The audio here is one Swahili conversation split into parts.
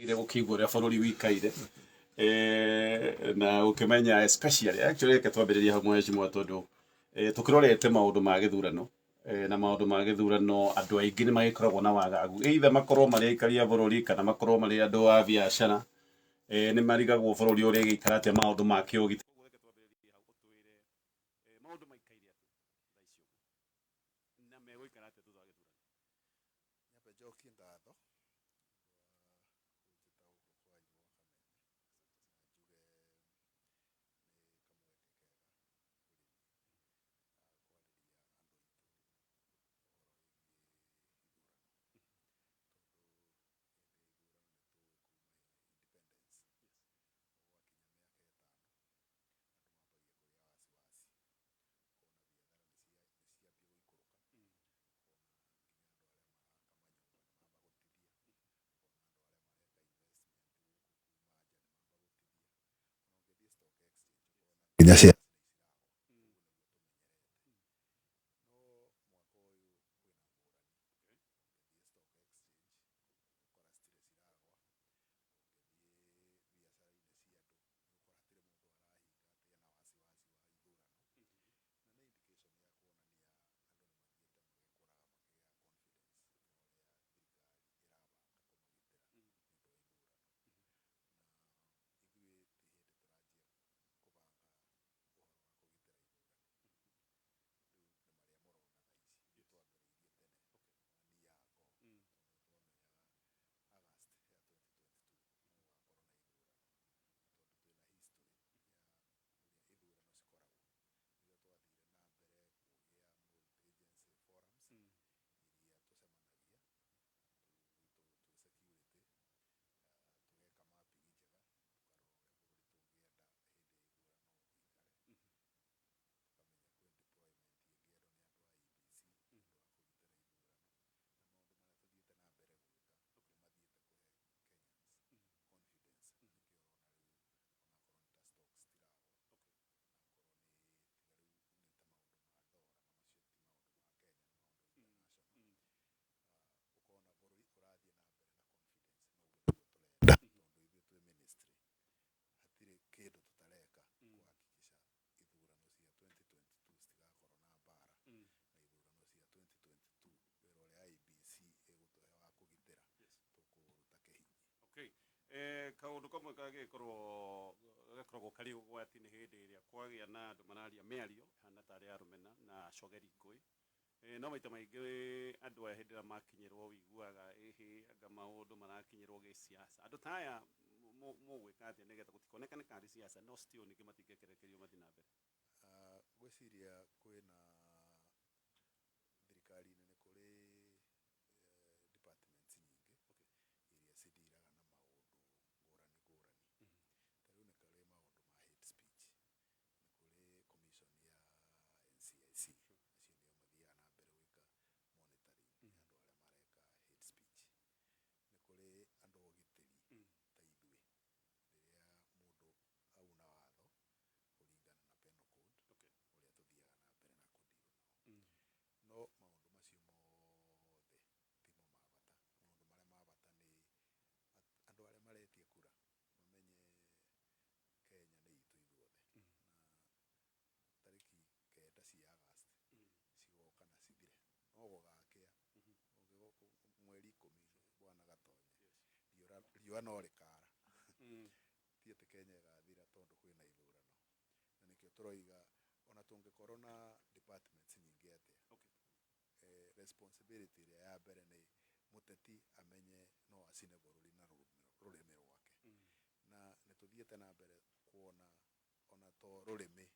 ile gukigwo ria bururi wikaire na ukimenya especially actually ke twambiriria hamwe heshimwa tondu tukirorete maundu ma githurano na maundu ma githurano andu aingi ni magikoragwo na wagagu either makorwo mari aikaria bururi kana makorwo mari andu a biashara ni marigagwo bururi uri gikara atia maundu ma kiugiti maundu maikaire atia na megũikara atia thutha wa githurano nyambe njokie ngatho Gracias. kaundu kamwe gakoragwo kari ugwati-ini hindi iria kwagia na andu mararia miario hana tari ya rumena na cogeri ngui no maita maingi andu aya hindi iria makinyirwo wiguaga ihi anga maundu marakinyirwo giciaca andu ta aya mugwika atia nigetha gutikonekane kari ciaca no still ningi matingekerekerio mathi na mbere gwiciria kwina thirikari nene kuri departments nyingi iria cidiraga na maundu ngurani ngurani tariu ni kuri maundu ma hate speech ni kuri commission ya NCIC acio ndio mathiaga na mbere gwika monitoring andu aria mareka hate speech ni kuri andu ogitiri ta ithui riria mundu auna watho kuringana na penal code uria tuthiaga na mbere na kudiru no maundu macio mothe timo ma bata maundu maria ma bata ni andu aria maretia kura mamenye Kenya ni itu ithuothe na tariki 9 cia August cigoka na cithire no gugakia mweri 10 bwana Gatonye riua no rikara ti ati Kenya igathira tondu kwina ithurano na nikio turoiga ona tungikorwo na departments nyingi atia responsibility iria ya mbere ni muteti amenye no acine bururi na rurimi rwake na nituthiete na mbere kuona ona to rurimi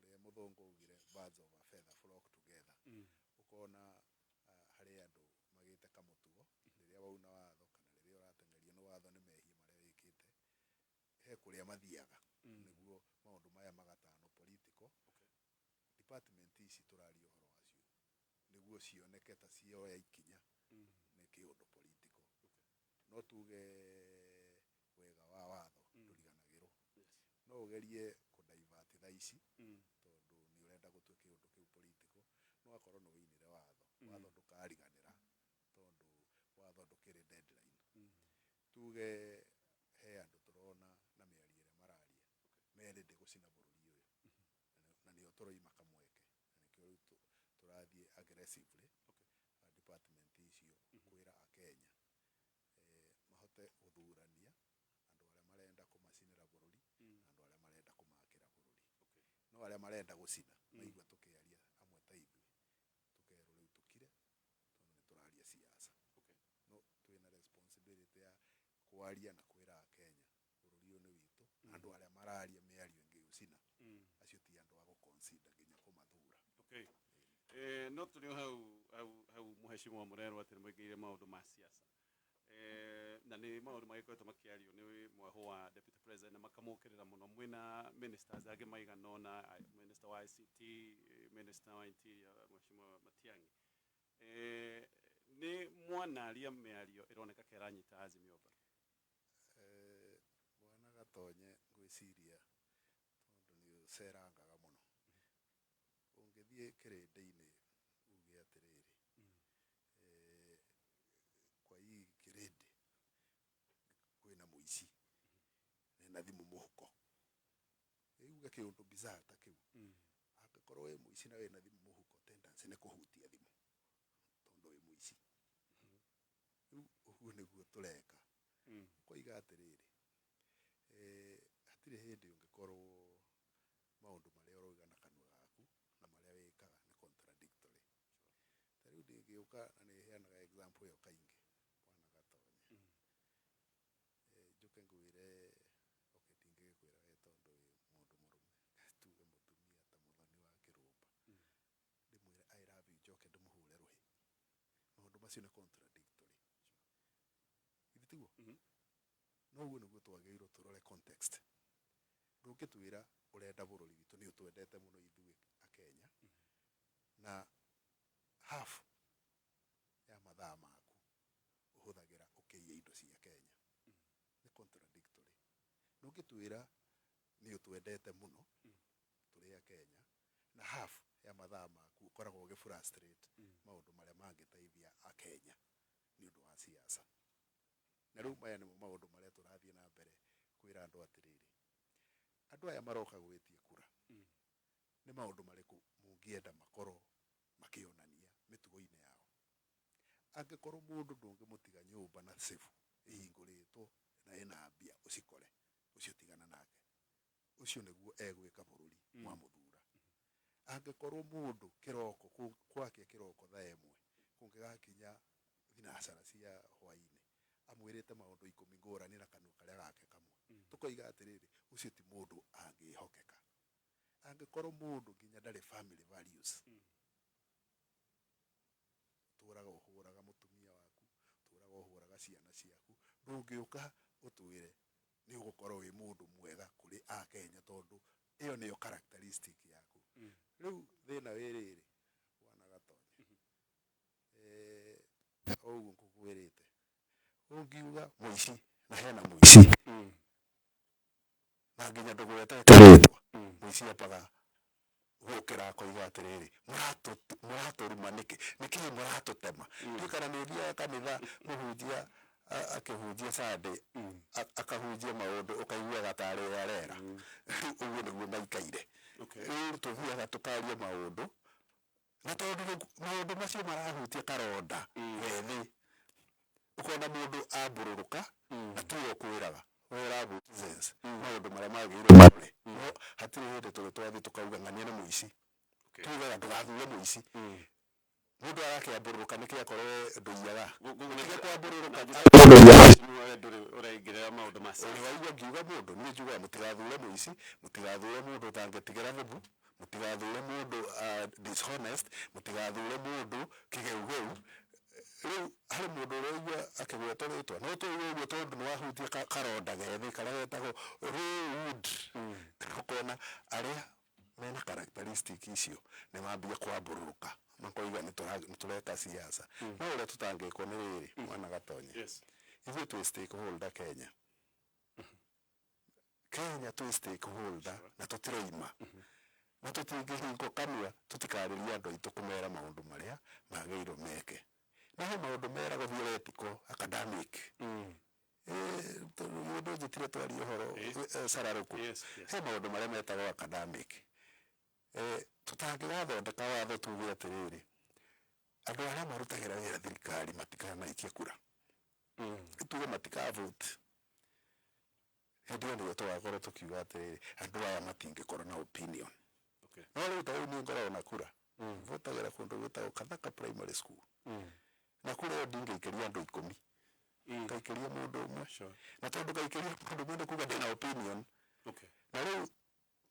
uria muthungu augire birds of a feather flock together ukona hari andu magite kamutugo riria wauna watho kana riria uratengerio ni watho ni mehia maria wikite he kuria mathiaga niguo maundu maya magatano political department ici turaria uhoro wacio niguo cioneke ta cioya ikinya ni kiundu political no tuge wega wa watho nduriganagirwo no ugerie kudivert thaici tondu ni urenda gutue kiundu kiu political no akorwo no winire watho watho ndukariganira tondu watho ndukiri deadline tuge he andũ tũrona na mĩario ĩrĩa mararia merĩndĩ gũcina bũrũri ũyũ na nĩo tũroima kamweke na nĩkĩo rĩu tũrathiĩ aggressively department icio kwĩra akenya mahote gũthurania andũ arĩa marenda kũmacinĩra bũrũri na andũ arĩa marenda kũmakĩra bũrũri no arĩa marenda gũcina maigua tũkĩaria amwe ta ithuĩ tukerwo rĩu tũkire tondũ nĩtũraria siasa no twĩna responsibility ya kwaria na kwĩra akenya bũrũri ũyũ nĩ witũ na andũ arĩa mararia mĩario ĩngĩ gũcina acio ti andũ a gũconsider nginya kũmathura. No tũrĩ hau mũhecimiwa mũrerwo atĩ nĩmũingĩrĩire maũndũ ma siasa na nĩ maũndũ magĩkoretwo makĩario nĩ mweho wa deputy president na makamũkĩrĩra mũno mwĩna ministers angĩ maigana ũna, minister wa ICT, minister wa interior mheshimiwa Matiang'i, nĩ mwanaria mĩario ĩroneka keranyita Azimio mwana gatonye ngwĩciria tondũ nĩ ũcerangaga mũno ũngĩthiĩ kĩrĩndĩ-inĩ uge atĩrĩrĩ kwa hii kĩrĩndĩ kwĩna mũici na thimũ mũhuko uge kĩũndũ bizarre ta kĩu angĩkorwo wĩ mũici na wĩna thimũ mũhuko tendency nĩ kũhutia thimũ tondũ wĩ mũici rĩu ũguo nĩguo tũreka koiga atĩrĩrĩ hatirĩ hĩndĩ ũngĩkorwo maũndũ marĩa ũroiga na kanua gaku na marĩa wĩkaga nĩ contradictory. Ta rĩu ndĩngĩũka na nĩheanaga example ĩyo kaingĩ mwana gatonye njũke ngwĩre ndingĩgĩkwĩra we tondũ wĩ mũndũ mũrũme tuge mũtumia ta mũthoni wa kĩrũmba ndĩmwĩre I love you njoke ndĩmũhũre rũhĩ maũndũ macio nĩ contradictory ithi tiguo no ũguo nĩguo twagĩrĩirwo tũrore context ndũngĩtwĩra ũrenda bũrũri witũ nĩ ũtwendete mũno ithuĩ akenya na half ya mathaa maku ũhũthagĩra ũkĩiya indo cia Kenya nĩ contradictory. Ndũngĩtwĩra nĩ ũtwendete mũno tũrĩ akenya na half ya mathaa maku ũkoragwo ũgĩfrustrate maũndũ marĩa mangĩteithia akenya nĩ ũndũ wa siasa. Na rĩu maya nĩmo maũndũ marĩa tũrathiĩ na mbere kwĩra andũ atĩrĩrĩ andũ aya maroka gwĩtia kura nĩ maũndũ marĩkũ mũngĩenda makorwo makĩonania mĩtugo-inĩ yao. Angĩkorwo mũndũ ndũngĩmũtiga nyũmba na safe ĩhingũrĩtwo na ĩna mbia ũcikore ũcio tigana nake ũcio nĩguo egwĩka bũrũri mwamũthura. Angĩkorwo mũndũ kĩroko kwake kĩroko thaa ĩmwe kũngĩgakinya thinacara cia hwainĩ amwĩrĩte maũndũ 10 ngũrani na kanua karĩa gake kamwe tũkoiga atĩrĩrĩ ũcio ti mũndũ angĩhokeka. Angĩkorwo mũndũ nginya ndarĩ family values tũraga ũhũraga mũtumia waku tũraga ũhũraga ciana ciaku ndũngĩũka ũtwĩre nĩ ũgũkorwo wĩ mũndũ mwega kũrĩ akenya tondũ ĩyo nĩyo characteristic yaku. Rĩu thĩna wĩrĩrĩ mwana gatonye ũguo ngũkwĩrĩte ũngiuga mũici na hena mũici na nginya ndũgwetete rĩtwa mũici apaga gũkĩra akoiga atĩrĩrĩ mũratũruma nĩkĩ mũratũtema. Ndiũ kana nĩ ũthiaga kanitha mũhunjia akĩhunjia Sunday akahunjia maũndũ ũkaiguaga tarĩ arera. Ũguo nĩguo maikaire. Rĩu tũthiaga tũkaria maũndũ na tondũ maũndũ macio marahutia karonda wethĩ ũkona mũndũ ambũrũrũka na tuo kwĩraga wera sense maũndũ marĩa magĩrĩirwo marore no hatirĩ hĩndĩ tũgĩtwathi tũkauga ng'ania nĩ mũici tugaga ndũgathure mũici mũndũ arakĩambũrũrũka nĩkĩ akorwo ndũiyaga gũgũtiga kwambũrũrũka ũraingĩrĩra maũndũ macio ũrĩwaigua ngiuga mũndũ niĩ njugaga mũtigathure mũici mũtigathure mũndũ ũtangĩtigĩra thubu mũtigathure mũndũ dishonest mũtigathure mũndũ kĩgeugeu. Rĩu harĩ mũndũ ũraigua akĩgwetwo rĩtwa no tũigue ũguo tondũ nĩwahutia karonda gethĩ karĩa getagwo rude ũkona arĩa mena characteristic icio nĩmambia kwambũrũrũka makoiga nĩtũreka siasa. No ũrĩa tũtangĩkwo nĩ rĩrĩ mwana gatonye ithuĩ twĩ stakeholder Kenya twĩ stakeholder na tũtiroima na tũtingĩhingwo kanua tũtikarĩria andũ aitũ kũmera maũndũ marĩa magĩrĩirwo meke. Na he maũndũ meragwo theoretical academic Ndo tire twari horo sararuku he maundu maria metagwo academic tutangigathondeka watho tuge atiriri andu aria marutagira wira thirikari matikanaikie kura tuge matika vote ndio ndio twakorwo tukiuga atiriri andu aya matingikorwo na opinion no riu tau ni ngorwo na kura votagira kundu gwitagwo Kathaka Primary School na kura iyo ndingiikeria andu 10 kaikiria mundu umwe na tondu kaikiria mundu mundu kuga ndina opinion na riu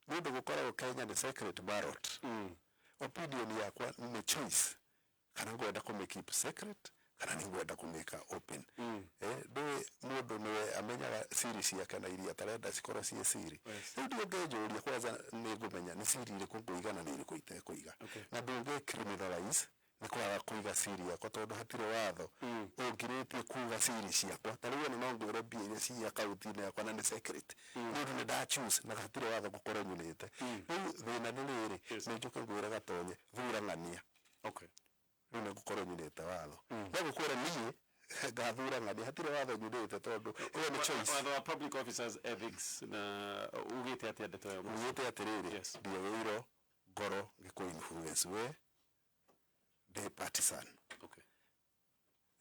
mundu gukoragwo Kenya ni secret ballot opinion yakwa ni choice kana ngwenda kumikeep secret kana ni ngwenda kumika open ndui mundu niwe amenyaga series yake na iria tarenda cikorwo cie siri ndio ngejuria kwanza ni ngumenya ni siri iri kuigana ni iri kuite kuiga na ndunge criminalize ni kwaga kuiga siri yakwa tondu hatire watho ungiritie kuga siri ciakwa tariwe ni nongwire mbia iria cia akaunti-ini yakwa na ni secret mundu ni da choose na hatire watho gukorwo nyunite riu thina ni riri ni njuke ngwire gatonye thura ng'ania riu ni gukorwo nyunite watho no gukwira nie ngathura ng'ania hatire watho nyunite tondu iyo ni choice watho public officers ethics na ugite atia ndeto ya ugite atiriri ndio wiro ngoro giko influence we de partisan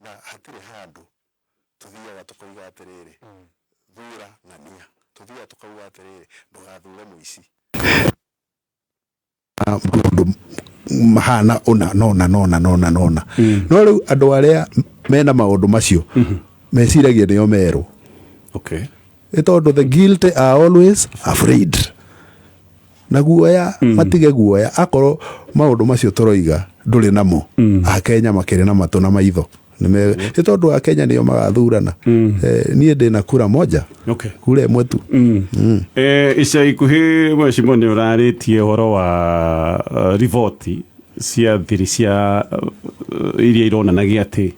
na hatire handu tuthiaga tukoiga atiriri thura ng'ania tuthiaga tukauga atiriri ndugathure muici mundu mahana ona nona no riu andu aria mena maundu macio meciragia nio meru tondu the guilty are always afraid na guoya matige guoya akorwo maundu macio turoiga nduri namo Akenya makiri na matu na maitho ni tondu Akenya nio magathurana nie ndina kura moja kura imwe tu ica ikuhi mheshimiwa ni uraritie horo wa rivoti cia thiri cia iria ironanagia ati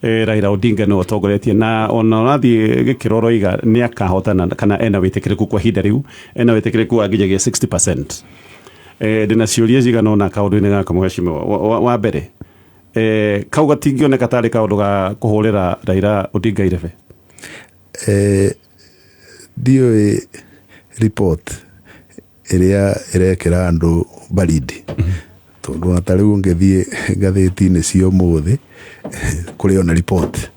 Raila Odinga no otongoretie na ona rathie gikiroro iga ni akahotana kana ena witekereku kwa hinda riu ena witekereku anginyagia 60%. Ndina ciuria cigana na kaundu-ini gaka mheshimiwa wa mbere kau gatingioneka tari kaundu ga kuhurira Raila Odinga irebe dio report iria irekira andu baridi tondu na tariu ngethie gatheti-ini cio muthi kuri ona report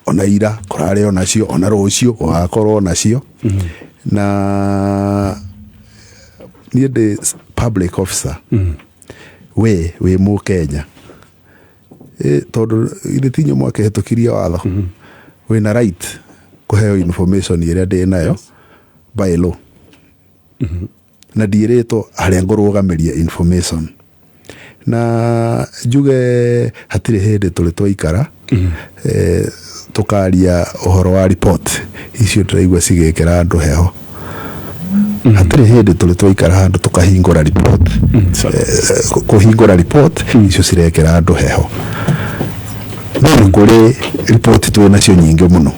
ona ira kurare ona cio ona rucio wakorwo ona cio na nie de public officer we mu Kenya tondu iritinyo mwake hetukiria watho we na right kuheo information iria ndi nayo by law na direto aria ngurugamiria information na juge hatire hede tuli twaikara tukaria uhoro wa report icio turaigua cigekera andu heho hatire hede tuli twaikara handu tukahingura report kuhingura report icio cirekera andu heho no kuri report tu nacio nyingi muno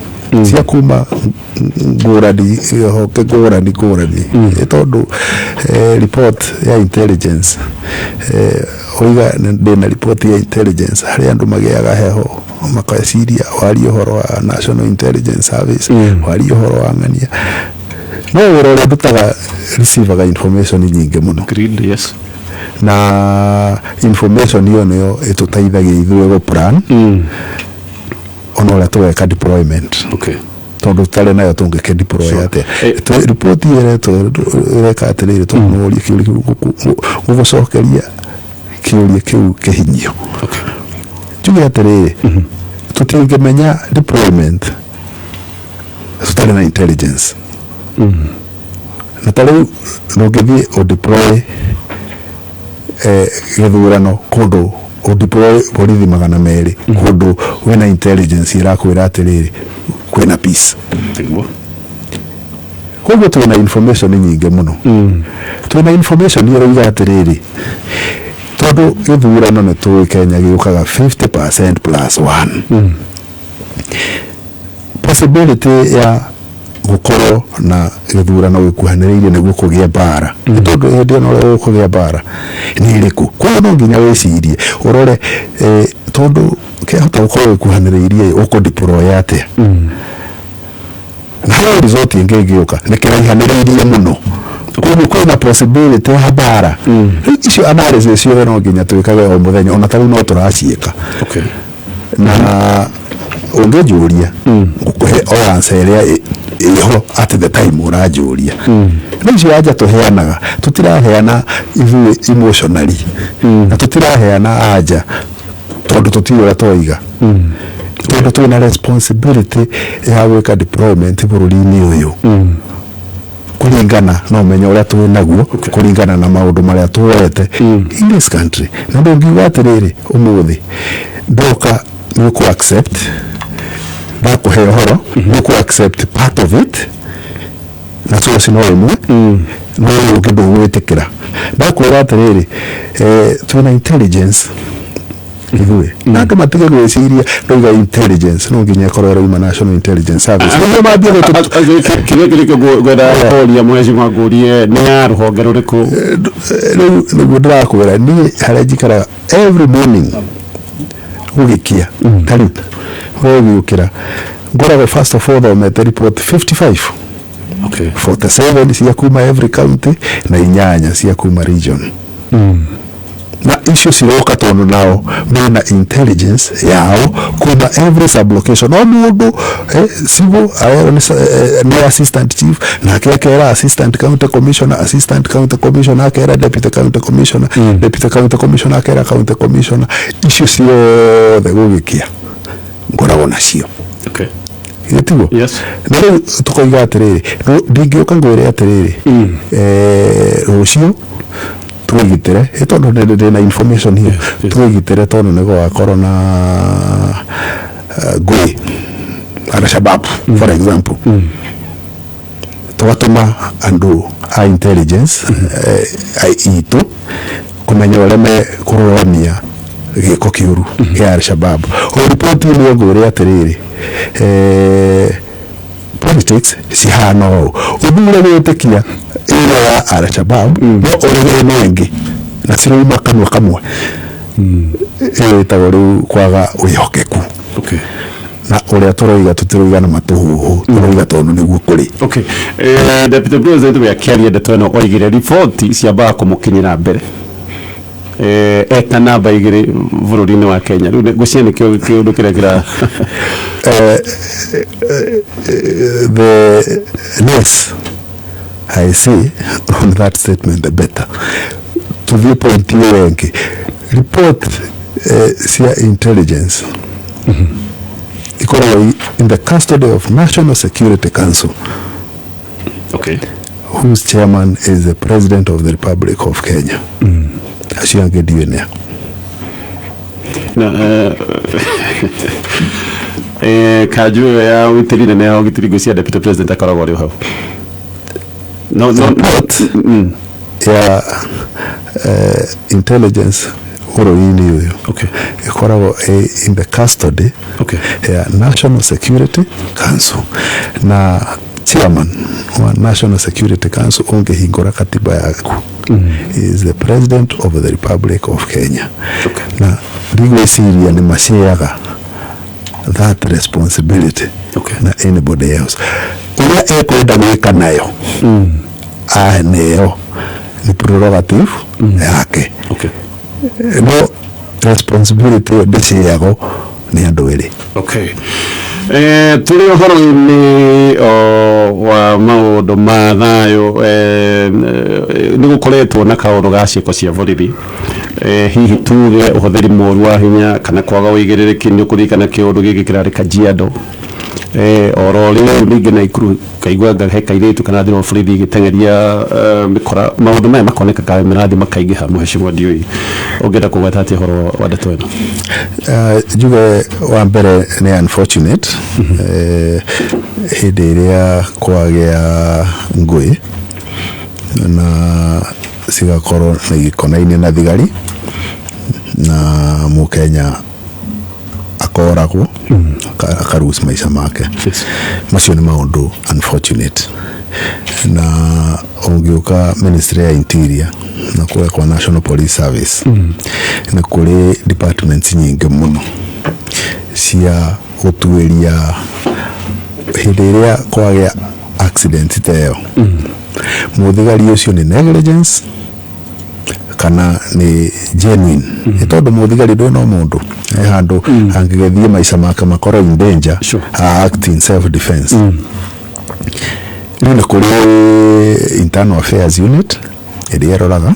cia kuma ngurani hoke ngurani tondu report ya intelligence oiga ndina report ya intelligence hari andu magiaga heho makasiria wari uhoro wa National Intelligence Service wari uhoro wa ng'ania no wero ndutaga receivaga information nyingi muno yes na information iyo niyo itutaithagia ithuĩ go plan ona tuweka deployment tondu tare nayo tungike deploy ate report ile tureka atiriri tunuri gugucokeria kiuria kiu kihinyio tuge atiriri tutingimenya deployment tutare na intelligence na tare no ngithie o deploy githurano kundu o deploy borithi 200 kundu wena intelligence irakwira atiriri kwina peace koguo twina information nyingi muno twina information iroiga atiriri tondu githurano ni tui Kenya giukaga 50% plus 1 possibility ya gukorwo na githurano gikuhaniriire niguo kugia bara tondu hindi no kugia bara ni iriku kwa no nginya wicirie urore tondu ke hata uko kuhaniririe uko deploy ate na hiyo result ingegeuka nikiraihaniririe muno kuna possibility habara icio analysis yo no nginya twikaga o muthenya ona taru no turaciika na ungejuria ngukuhe o answer iria iho at the time urajuria nicio aja tuheanaga tutiraheana emotionally na tutiraheana aja tondu tutira toiga tondu twina responsibility ya gwika deployment bururi-ini uyu kuringana na umenyo uria twinaguo kuringana na maundu maria tuwete in this country na ndungiuga atiriri umuthi ndoka ni ku accept bakuhe horo ni ku accept part of it na tuo sino imwe no ukindo gwitikira ndakwira atiriri twina intelligence igwe nako matige gweciria ndoiga intelligence no nginya korora uma national intelligence service no mabie kile gwera horia mwezi mwagurie ni aruhonge ruriku no gudra kwera ni harajikara every morning ugikia tari ugiukira ngora first of all the report 55 47 cia kuma every county na inyanya cia kuma region na issue siroka tono nao mena intelligence yao kuma every sublocation no mundu sibo ni assistant chief na kera assistant county commissioner kera deputy county commissioner deputy county commissioner kera county commissioner issue sio thegugikia ngora wona cio yetigo yes nero tukoiga atiriri ndingioka ngwire atiriri rucio tugitere etondo na information hiyo tugitere tono nego akoro na gwe Al-Shabaab for example tugatuma andu a intelligence itu kumenya ureme kuronia giko kiuru ya Al-Shabaab o report ni ngwire atiriri politics si hano ubure wetekia ila ya Al-Shabaab no orege nengi na siruma kamwe tawari kwaga uyokeku na uria turoiga tutiroiga na matuhuhu turoiga tonu niguo kuri deputy president we akiaria ndetweno oigire report ciamba kumukinyira mbere eta namba igire bururi-ini wa Kenya riu guciani kiundu kirekira the less I say on that statement the better to the point yengi report cia intelligence equally in the custody of National Security Council whose chairman is the President of the Republic of Kenya asiangediwene na kajue ya witirine ne au gitirigo cia deputy president akoragwo ri hau no ya intelligence urori-ini uyu ikoragwo in the custody ya National Security Council na chairman wa National Security Council ungehingura katiba yaku is the President of the Republic of Kenya na rigweciria ni maciaga that responsibility na anybody else uria ekwenda gwika nayo neo ni prerogative yake no responsibility ndiciago ni andu eri tuli uhoro-ini wa maundu ma thayo ni gukoretwo na kaundu ga ciiko cia borithi hihi tuge uhuthiri moru wa hinya kana kwaga uigiririkia ni kurikana kiundu giki kirari Kajiado orori ringi na ikuru kaigwa heka iritu kana thiro borithi gitengeria mikora maundu maya makoneka ka mirathi makaingiha muheshimiwa Ndioi ungenda kugweta ati horo wa ndeto ino juge wa mbere ni unfortunate hindi iria kwagia ngui na cigakorwo na gikonaine na thigari na mukenya akoragwo akarus maisha make macio ni maundu unfortunate na ungiuka Ministry ya Interior na kwa National Police Service na kule departments nyingi muno cia gutuiria hindi iria kwagea accident teo muthigari ucio ni negligence kana ni genuine tondu muthigari ndwe no mundu handu angigethie maica make makoro in danger act in self defense ni kuri internal affairs unit iria roraga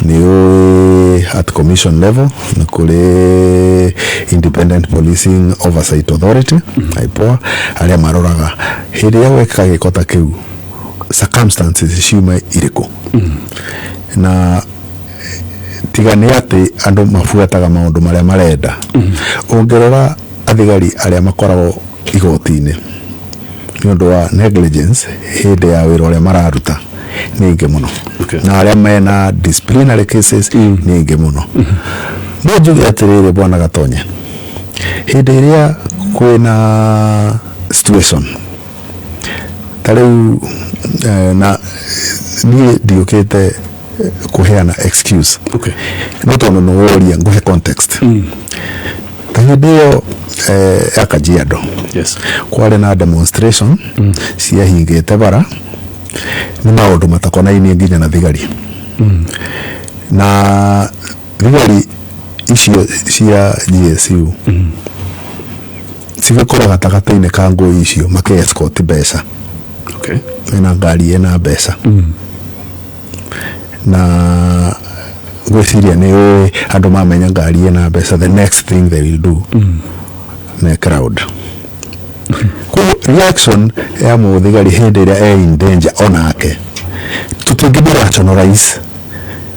ni at commission level ni kuri independent policing oversight authority IPOA aria maroraga hindi ya weka gikota kiu circumstances ciuma iriku na tigane ati andu mafuataga maundu maria marenda ongerora athigari aria makoragwo igotini niondu wa negligence hindi ya wira uria mararuta ninge muno na aria mena disciplinary cases ninge muno no njuge atiriri bwana Gatonye hindi iria kwina situation tariu na ni diukite kuheana excuse no tondu no woria nguhe context tangidio ya Kajiado kwari na demonstration cia hingite bara ni maundu matakonainie nginya na thigari na thigari icio cia GSU cigakora gatagataine ka ngui icio make-escort mbeca na ngari ena mbeca na gwiciria ni andu mamenya ngari ena mbeca the next thing they will do na crowd reaction ya muthigari hindi iria in danger onake tutingibira rationalize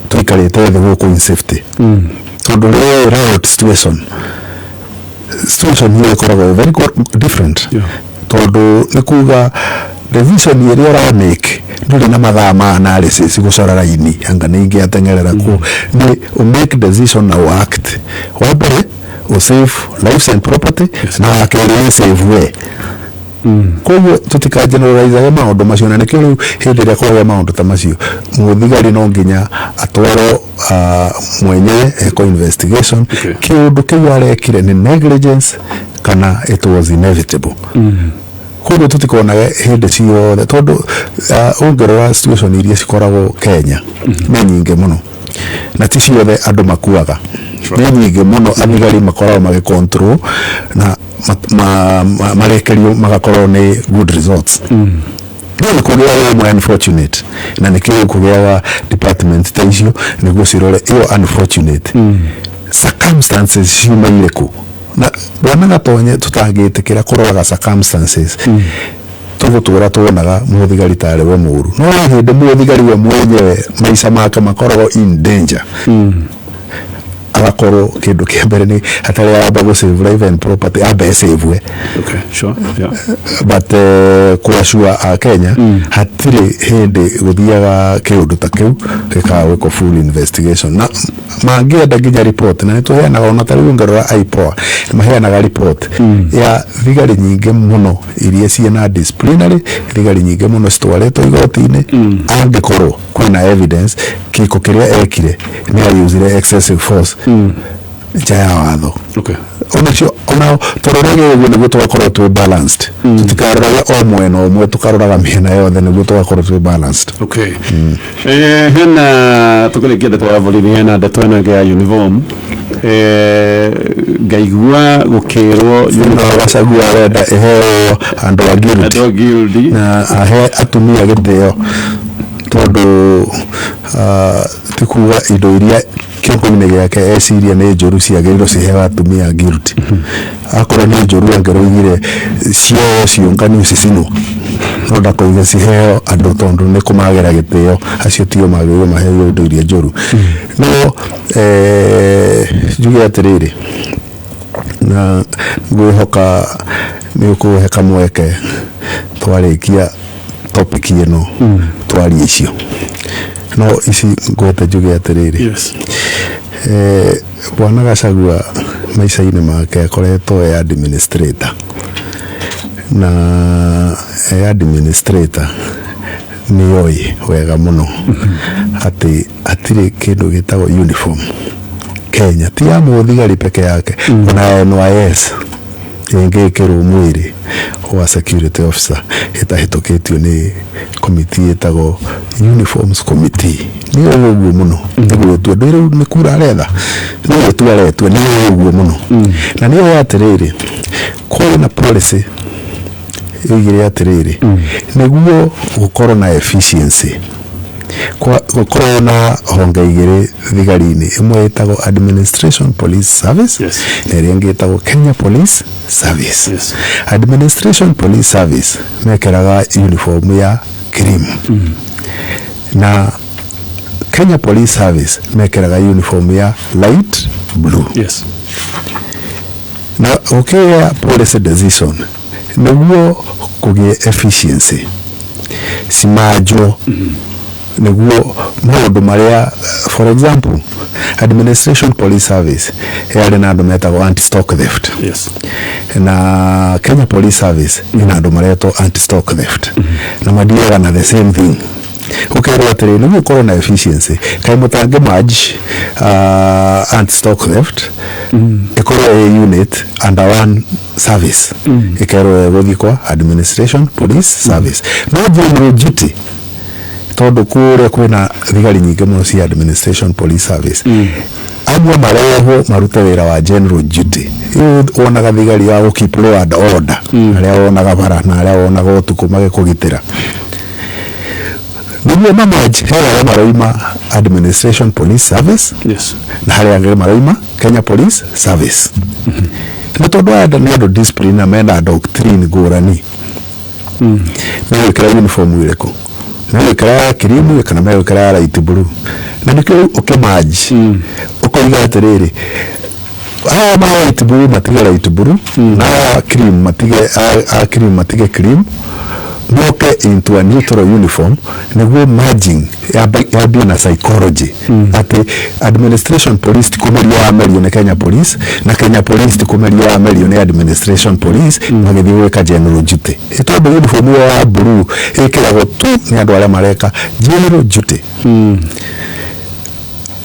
tuikarite the guku in safety tondu riot situation here ikoragwo very different tondu ni kuga decision iria ra make nduri na mathaa ma analysis gucora raini anga ni ingiatengerera ku ni make decision na act wabere o save lives and property na akere save way koguo tutika generalize maundu macio na nikio riu hindi iria kwagea maundu ta macio muthigari no nginya atwaro mwenyewe eco investigation kiundu kiu arekire ni negligence kana it was inevitable koguo tutikona hindi ciothe tondu ungerora situation iria cikoragwo Kenya ni nyingi muno na ti ciothe andu makuaga ni nyingi muno athigari makoragwo magicontrol na marekerio magakorwo ni good results ni kugia wa unfortunate na nikio kugia department ta icio niguo cirore iyo unfortunate circumstances ciuma ireku na bwana Gatonye tutagitikira kuroraga circumstances tugutura tuonaga muthigari tare we muru no hindi muthigari we mwenyewe maica make makoragwo in danger agakorwo kindu kia mbere ni hatari aba go save life and property abe save we but kwa Kenya hatiri hindi guthiaga kiundu ta kiu gikawe ko full investigation na mangienda nginya report na nituheanaga ona tari ungerora IPOA maheanaga report ya thigari nyingi muno iria ciena disciplinary thigari nyingi muno citwaretwo igoti-ini angikorwo kwina evidence kiko kiria ekire ni ayuzire excessive force jaya watho ona tororege niguo twakorwo twi balanced tutikaroraga o mwena umwe tukaroraga miena yothe niguo twakorwo twi balanced hena tukurikia ndeto ya borithi hena ndeto eno ya uniform ngaigua gukirwo Gachagua arenda eheo andu a guilty na ahe atumia githeo tondu tikuga indo iria kiongo-ini giake eciria ni njuru ciagiriro cihewa atumia guilty akorwo ni njuru angeroigire ciongani cicino no ndakoiga ciheo andu tondu ni kumagera gitio acio tio magirwo maheo indo iria njuru no njuge atiriri na ngwihoka ni ukuhe kamweke twarikia topic ino twari icio no ici ngwete njuge atiriri bwana Gachagua maica-ini make akoretwo e administrator na administrator ni oi wega muno ati atiri kindu gitagwo uniform Kenya ti ya muthigari peke yake na NYS ingĩkĩrwo mwĩrĩ wa security officer ĩtahĩtũkĩtio nĩ committee ĩtagwo uniforms committee. Nĩ ũguo mũno nĩguo tu andũ rĩu nĩ kura aretha nĩguo tu aretwa nĩ ũguo mũno na nĩ ũũ atĩrĩrĩ kũrĩ na policy ĩigĩre atĩrĩrĩ nĩguo gũkorwo na efficiency gũkorwo na honge igĩrĩ thigari-inĩ ĩmwe ĩtagwo administration police service na ĩrĩa ĩngĩ ĩtagwo Kenya Police Service. Administration police service mekĩraga uniform ya cream na Kenya Police Service mekĩraga uniform ya light blue. Na ũkĩoya policy decision nĩguo kũgĩe efficiency simanjwo nĩguo maũndũ marĩa for example administration police service yarĩ na andũ metagwo anti-stock theft na Kenya Police Service ina andũ maretwo anti-stock theft na mathiaga na the same thing. Ũkerwo atĩrĩ nĩguo ũkorwo na efficiency kaĩ mũtange merge anti-stock theft ĩkorwo ĩ unit under one service ĩkerwo gũthiĩ kwa administration police service no general duty tondũ kũrĩa kwĩna thigari nyingĩ mũno cia administration police service amwe marehwo marute wĩra wa general duty. Wonaga thigari ya keep law and order arĩa wonaga bara na arĩa wonaga ũtukũ magĩkũgitĩra nĩguo mamaji harĩa maroima administration police service na harĩa angĩ maroima Kenya Police Service na tondũ aya nĩ andũ discipline na mena doctrine ngũrani megwĩkĩra uniform ĩrĩkũ megwĩkĩra kirimu kana megwĩkĩra light blue na nĩkĩo ũkĩmaji ũkoiga atĩrĩrĩ aya ma light blue matige light blue na cream matige cream moke into a neutral uniform nĩguo merging yambie na psychology atĩ administration police tikumerio amerio nĩ Kenya Police na Kenya Police tikumerio amerio nĩ administration police magĩthiĩ gwĩka general duty. Tondũ uniform ya blue ĩkĩragwo tu nĩ andũ arĩa mareka general duty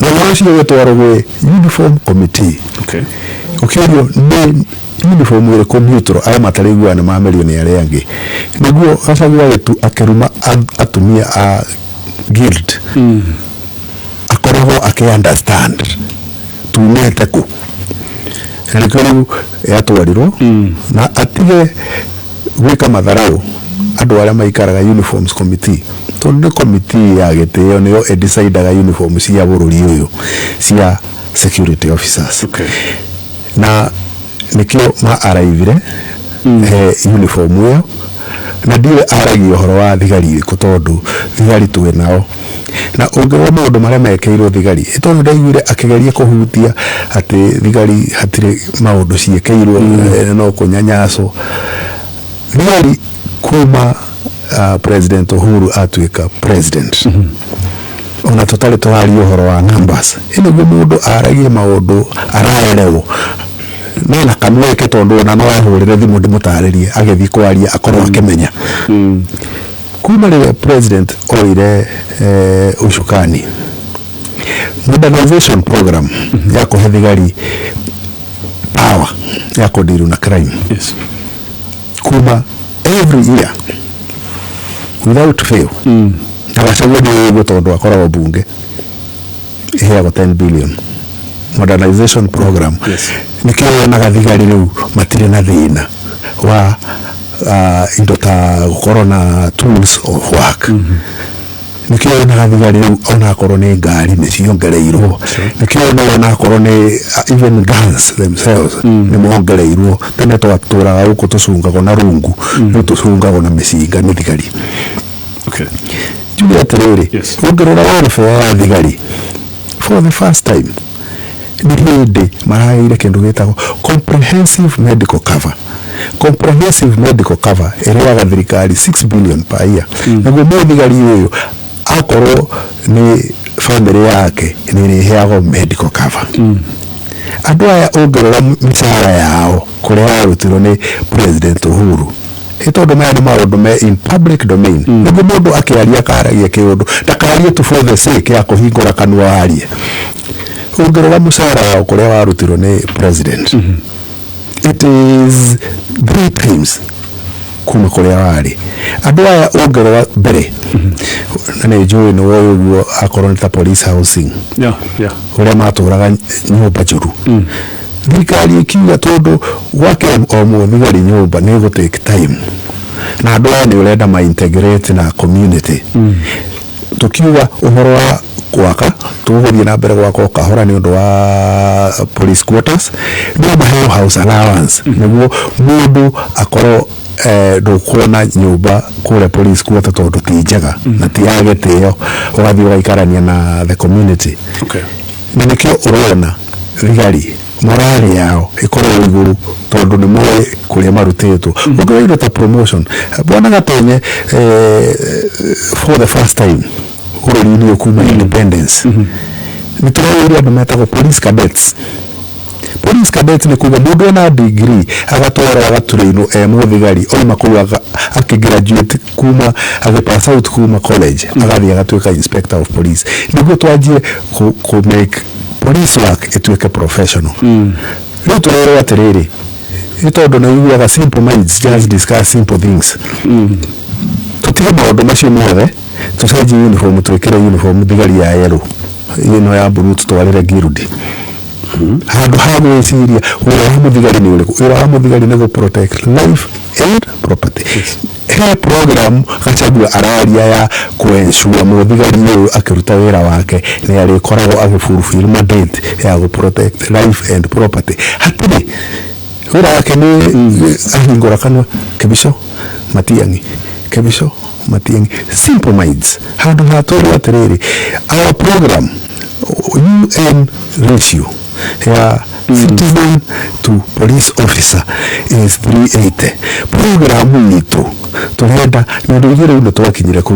na ũcio wĩtwarwo gwĩ uniform committee. Ũkĩorio nĩ uniform ĩrĩkũ neutral arĩa matarĩiguana mamerio nĩ arĩa angĩ nĩguo Gachagua wetu akĩruma atumia a guild akoragwo akĩ-understand tumĩte kũ na nĩkĩo rĩu yatwarirwo na atige gwĩka matharau andũ arĩa maikaraga uniforms committee tondũ nĩ committee ya gĩtĩo nĩyo ĩdecidaga uniform cia bũrũri ũyũ cia security officers na nikio ma araivire uniform ĩyo na ndiwe aragia ũhoro wa thigari ĩrĩkũ tondũ thigari twĩ nao na ũngĩrwo maũndũ marĩa mekĩirwo thigari tondũ ndaiguire akĩgeria kũhutia atĩ thigari hatirĩ maũndũ ciĩkĩirwo no kũnyanyacwo thigari kuma President Uhuru atuĩka president ona tũtarĩ tũraria ũhoro wa numbers nĩguo mũndũ aragie maũndũ araerewo na kamweke tondũ ona no ahũrĩre thimũ ndĩmũtarĩrie agĩthiĩ kwaria akorwo akĩmenya kuma rĩrĩa president oire ucukani modernization program ya kũhe thigari power ya kũdeal na crime kuma every year without fail na Gachagua nĩ tondũ akoragwo bunge ĩheagwo 10 billion modernization program nikio na thigari rĩu matirĩ na thĩna wa indo ta gũkorwo na tools of work nikio na thigari rĩu ona akorwo nĩ ngari nĩciongereirwo nikio ona akorwo nĩ even guns themselves nĩ mongereirwo tene twatũraga gũkũ tũcungagwo na rungu rĩu tũcungagwo na mĩcinga nĩ thigari. Julia atĩrĩrĩ ũngĩrora welfare wa thigari for the first time ni hĩndĩ marageire kĩndũ gĩtagwo comprehensive medical cover. Comprehensive medical cover ĩrĩaga thirikari 6 billion per year naguo mũthigari ũyũ akorwo nĩ family yake nĩ ĩheagwo medical cover. Andũ aya ũngĩrora mĩcara yao kũrĩa yarutirwo nĩ President Uhuru tondũ maya nĩ maũndũ me in public domain nĩguo mũndũ akĩaria akaragia kĩũndũ ndakarie tu for the sake ya kũhingũra kanua arie. Ũngĩrora mũcara wao kũrĩa warutirwo nĩ president it is 3 times kuma kuria wari andu aya ongerwa mbere na nä njå nä woä å guo akorwo nä ta police housing å rä a matåraga nyåmba njåru thirikari ä kiuga tondå gwake o må thigari nyåmba nä gå take time na andå aya nä å renda ma integrate na community tå kiuga å horo wa gwaka tå gå thiä na mbere gwaka o kahora nä å ndå wa police quarters no maheo house allowance nä guo må ndå akorwo ndukuona nyumba kure police quarter tondu ti njega na ti yagetio ugathi ugaikarania na the community na nikio urona thigari morali yao ikorwo iguru tondu ni moe kuria marutitwo ugaira ta promotion bwana gatonye for the first time urori-ini ukuma independence nituraire andu metagwo police cadets. Police cadet ni kuga mundu na degree agatwara agaturino muthigari oima kuga akigraduate kuma pass out kuma college agathi agatuika inspector of police niguo twanjie ku make police work ituike professional no turero atiriri itondo na igua simple minds just discuss simple things tutige maundu macio mothe tucenjie uniform twikire uniform thigari ya yellow ino ya blue tutwarire girudi handu ha gwiciria wira wa muthigari ni uriku wira wa muthigari ni protect life and property he program gachagua araria ya kuensure muthigari uyu akiruta wira wake ni ari koragwo agifulfill mandate ya go protect life and property hatiri wira wake ni ahingura kanwa kebisho matiangi simple minds handu ha toro atiriri our program UN ratio citizen to police officer is 380 program yitu turenda na ndugire ndo twakinyira ku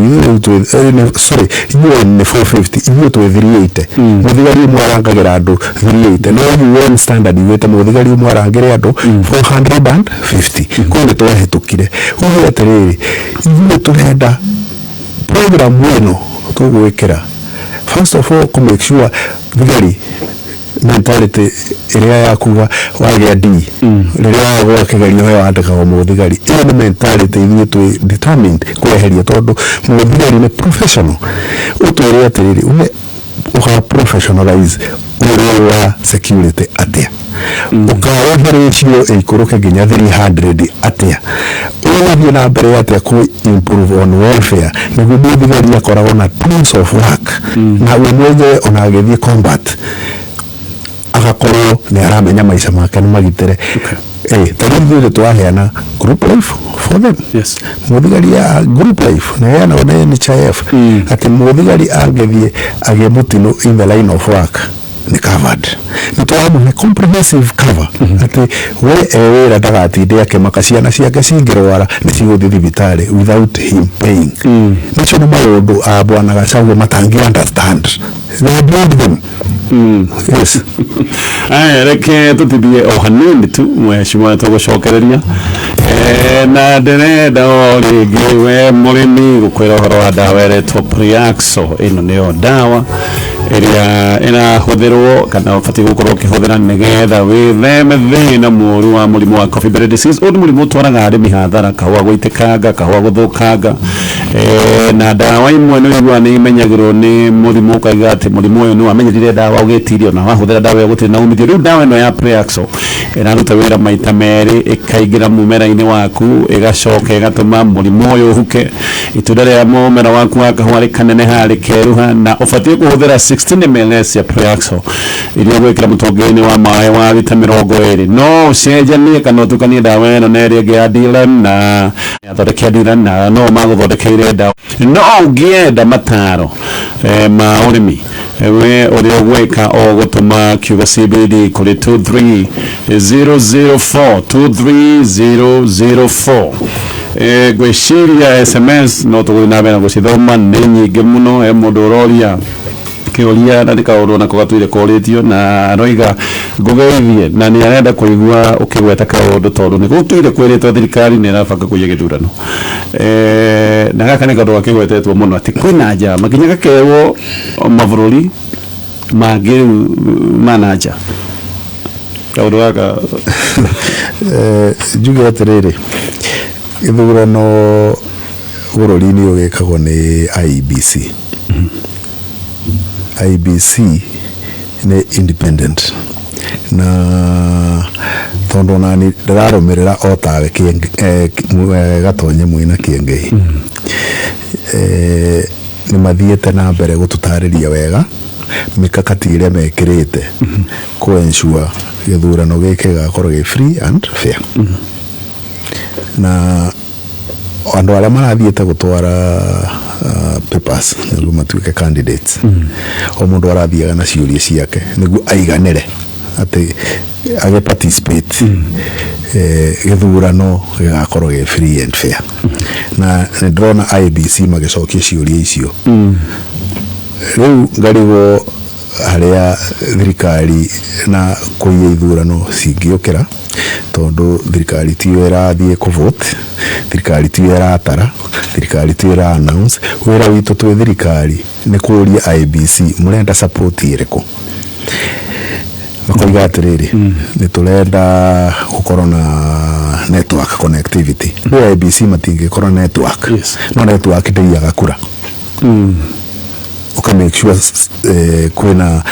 sorry UN 450 ibu to 380 muthigari mwarangagira andu 380 no UN standard yete muthigari mwarangira andu 450 kundi twahitukire ugu atiriri ibu turenda program weno tugwikira first of all to make sure thigari mentality area ya kuga wagea D riria gwakigari oyo andikaga muthigari ino mentality ni tu determined kweheria tondu muthigari ni professional utwire atiriri une uka professionalize wa security atia ukawa ratio ikuruke ginya 300 atia unathie na mbere atia ku improve on welfare niguo muthigari akoragwo na tools of work na we mwenye onagethie combat agakorwo ni aramenya maisha make ni magitire tarithi twaheana group life for them muthigari ya group life na yana ona NHIF ati muthigari angethie agemutino in the line of work ni covered nitwamu comprehensive cover ati we wira ndagatinde akimaka ciana ciake cingirwara ni ciguthi thibitari without him paying nicio ni maundu bwana Gachagua matangi understand they build them yes reke tutibie o hanini tu mheshimiwa tugucokereria na ndirenda o ringi we murimi gukwira horo wa dawa iretwo Priaxo ino niyo dawa iria inahuthirwo kana ufati gukorwo kihuthira nigetha witheme thina muru wa murimu wa coffee bean disease undi murimu twaraga arimi hathara kahua guitikanga kahua guthukanga na dawa imwe no igwa ni imenyagirwo ni murimu kaiga ati murimu uyu ni wamenyerire dawa ugetirio na wahuthira dawa ya gutiri na umithio riu dawa ino ya Priaxo iraruta wira maita meri ikaigira mumera-ini waku igacoka igatuma murimu uyu uhuke itunda ria mumera waku wakahua rikanene hari keruha na ufatie kuhuthira 16 ml ya Priaxo iria gwikira mutongeni wa maĩ wa lita 20 no ucenjanie kana utukanie dawa ino na ĩrĩa ya Dylan na athondeki Dylan na no magũthondekeire dawa no ũngĩenda mataro ma ũrĩmi we ũrĩa ũgwĩka o gũtũma kiugo CBD kũrĩ 23004 gwĩciria SMS no tũgũthiĩ na mbere gũcithoma nĩ nyingĩ mũno mũndũ ũroria kiuria na ndikaurwo na kugatwire koretio na roiga ngugeithie na ni arenda kuigua ukigweta kaundu tondu ni gutwire kwiritwo thirikari ni arabanga kuiya githurano na gaka ni kandu akigwetetwo muno ati kwina nja makinya gakewo mavururi mangi manager kaundu gaka njuge atiriri ithurano bururi-ini ugikagwo ni IEBC. IEBC ni independent na tondu nani ndirarumirira o tawe gatonye mwina Kiengei ni mathiete na mbere gututariria wega mikakati iria mekirite ku ensure githurano giki gakorwo gi free and fair na andu aria marathiete gutwara papers niguo matuike candidates o mundu arathiaga na ciuria ciake niguo aiganire ati age participate githurano gigakorwo gi free and fair na ndrona IEBC magicokia ciuria icio riu ngarigo haria thirikari na kuiya ithurano cingiukira tondu thirikari tiyo irathie kuvote, thirikari tiyo iratara, thirikari tiyo ira announce. Wira witu twi thirikari ni kuria IEBC murenda support iriku makoiga atiriri ni turenda gukorwo na network connectivity. IEBC matingikorwo network, no network ndeiaga kura uka make sure kwina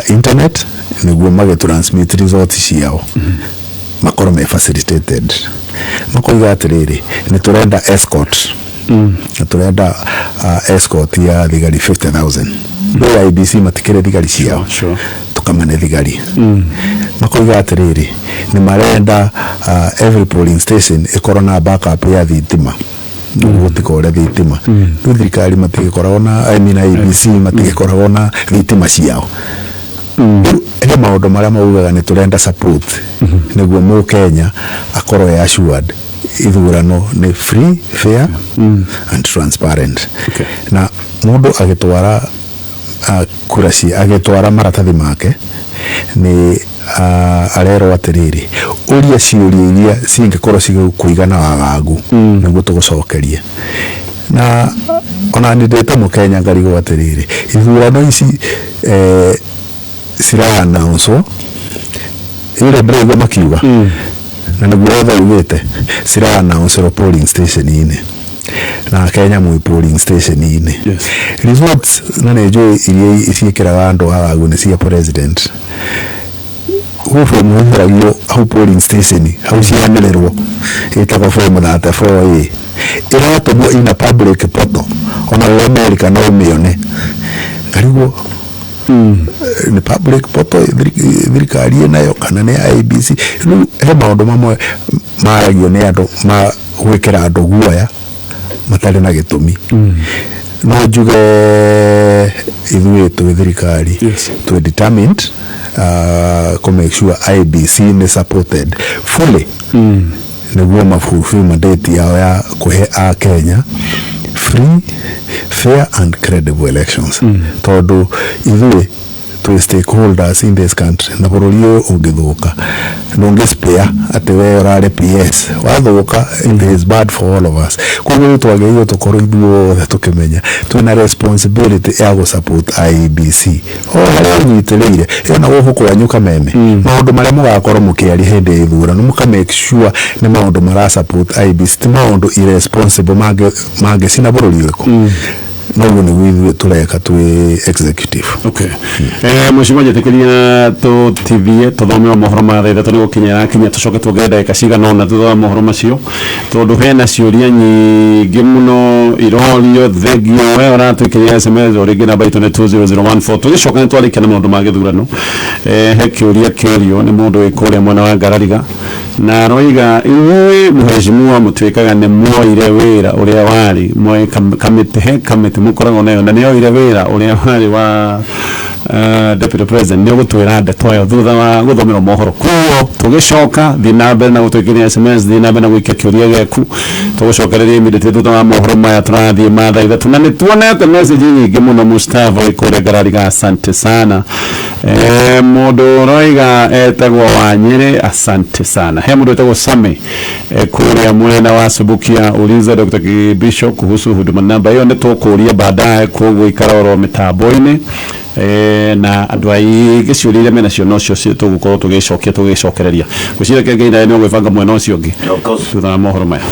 internet niguo mage transmit results ciao makorwo me facilitated. Makoiga atiriri ni turenda escort turenda escort ya thigari 50,000 IEBC matikire thigari ciao tukamane thigari. Makoiga atiriri ni marenda every polling station ikorwo na backup ya thitima gutikore thitima. Riu thirikari matigikoragwo na IEBC matigikoragwo na thitima ciao. He maundu maria maugaga ni turenda support niguo mu Kenya akorwo assured ithurano ni free, fair and transparent. Na mundu agitwara kurasi agitwara maratathi make ni arero atiriri uria ciuria iria cingikorwo cigukuigana wagagu niguo tugucokerie. Na ona ndete mu Kenya ngarigo atiriri ithurano ici sira announce ile brego makiuga na niguo thaugite sira announce polling station ine na Kenya mu polling station ine results na nejo iria iciikiraga andu agagu ni cia president hufu muhiragio au polling station au cianererwo itako form that for iratumwo ina public portal ona America no mione karigo ni public portal thirikari nayo kana ni IEBC. Riu he maundu mamwe maragio ni andu ma gwikira andu guoya matari na gitumi. No njuge ithuĩ twi thirikari twi determined to make sure IEBC ni supported fully niguo mafulfill mandate yao ya kuhe a Kenya free, fair and credible elections. Tondu ithuĩ twi stakeholders in this country na bururi uyu ungithuka nungispare ati we urare PS wathuka it is bad for all of us. Koguo twagiriirwo tukorwo ithuothe tukimenya twina responsibility ya gu support IEBC o haria nyitiriire ina guku kwanyuka meme maundu maria mugakorwo mukiari hindi ithurano muka make sure ni maundu mara support IEBC ti maundu irresponsible mange sina bururi uriku no ni tureka twi executive. Mheshimiwa jetekeria to TV tuthome mohoro ma thaitha tuni gukinyira kinya tucoke tugereda ikacigana ona thutha wa mohoro macio tondu hena ciuria nyingi muno irorio thegio we uratukiria SMS oringi namba itu ni 20014 tugicoka nitwarikana maundu ma githurano he kiuria kirio ni mundu wikuria mwana wa Ngarariga na roiga iwe mheshimiwa mutwikaga ni moire wira uria wari moe kamite mukoragwo nayo na niyo ire wira uria wari wa deputy president ni gutwira ndeto thutha wa guthomera mohoro kuo tugicoka thinabe na gutwikiria SMS thinabe na gwikia kiuria geku tugucokereria immediately thutha wa mohoro maya turathie matha ithatu na nituonete message nyingi muno Mustafa ikure Ngarariga asante sana mundu roiga etagwo Wanyere asante sana he mundu etagwo Same kuria mwena wa Subukia uliza Dr. Bishop kuhusu huduma namba hiyo nitukuria baadaye kugo ikaroro mitambo-ini na andå aingä ciå iria mena cio nocio tå gå korwo tå gä cokia tå gä cokereria ngwä ciria kä ngä nä gwä banga mwena å cio å ngä thutha wa mohoro maya